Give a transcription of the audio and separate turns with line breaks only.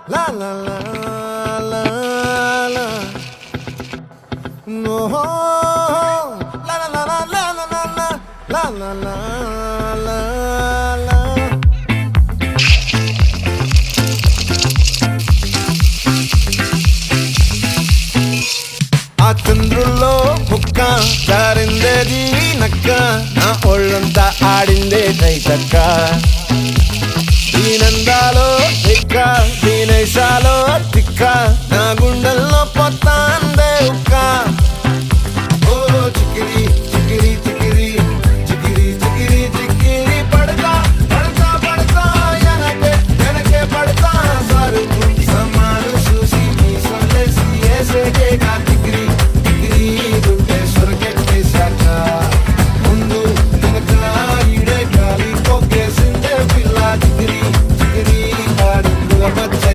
La la la la la. No. La la la la la la la la. La la la la la. ఆ చంద్రుల్లో కుక్క జారిందేది నక్క నా ఒళ్ళంతా ఆడిందే చైతక్క